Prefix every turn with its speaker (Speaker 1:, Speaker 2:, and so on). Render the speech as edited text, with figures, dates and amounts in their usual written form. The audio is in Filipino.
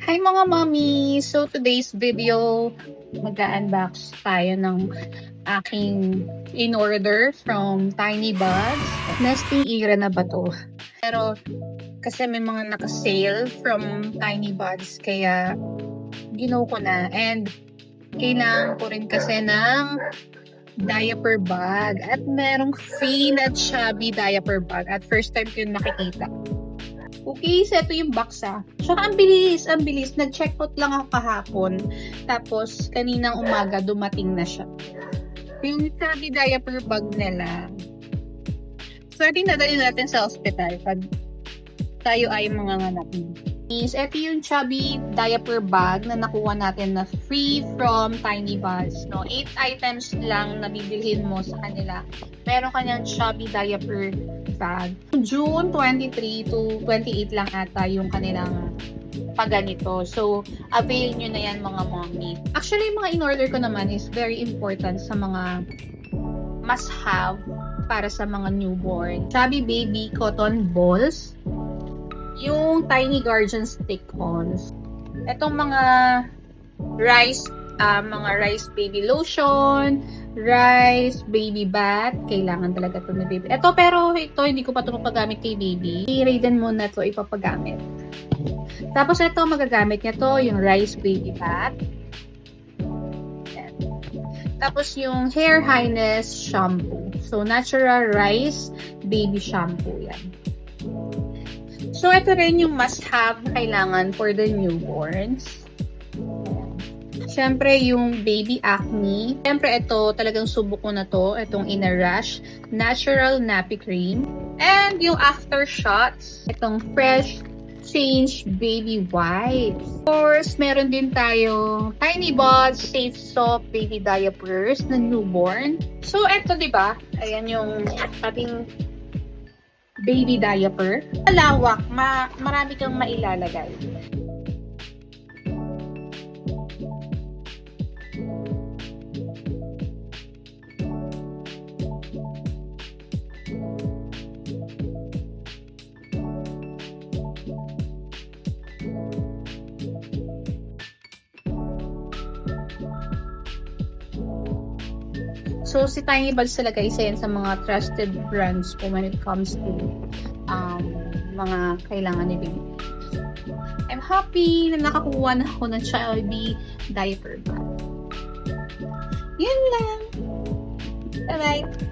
Speaker 1: Hi mga mommy! So today's video, mag-unbox tayo ng aking in-order from Tiny Buds. Nesting era na ba to? Pero kasi may mga naka-sale from Tiny Buds, kaya ginaw ko na. And kailangan ko rin kasi ng diaper bag. At merong free na chubby diaper bag. At first time ko yung nakikita. Okay, so ito yung box Tsaka ang bilis. Nag-checkout lang ako kahapon. Tapos, kaninang umaga, dumating na siya. Yung chubby diaper bag nila. So, ito yung dadalhin natin sa hospital pag tayo ay mga nganak. Ito yung chubby diaper bag na nakuha natin na free from Tiny Buds. No? 8 items lang na bibilhin mo sa kanila. Meron kanyang chubby diaper bag. June 23 to 28 lang ata yung kanilang pagganito. So, avail nyo na yan mga mommy. Actually, yung mga in-order ko naman is very important sa mga must-have para sa mga newborn. Chubby Baby Cotton Balls. Yung Tiny Guardian Stick-ons. Itong mga rice baby lotion, rice baby bath. Kailangan talaga ito ni baby. Pero hindi ko pa ito mapagamit kay baby. I-Raiden mo na ito ipapagamit. Tapos ito, magagamit niya to yung rice baby bath. Yan. Tapos yung Hair Highness shampoo. So, natural rice baby shampoo yan. So, ito rin yung must-have na kailangan for the newborns. Siyempre, yung baby acne. Siyempre, ito, talagang subok ko na to. Itong Inarush Natural Nappy Cream. And yung after shots, itong Fresh Change Baby Wipes. Of course, meron din tayong Tiny Buds Safe Soft Baby Diapers na newborn. So, ito, diba? Ayan yung ating baby diaper. Malawak, marami kang mailalagay. So, si Tiny Buds talaga isa yan sa mga trusted brands ko when it comes to mga kailangan ni baby. I'm happy na nakakuha na ako ng chubby diaper bag. Yun lang. Bye-bye!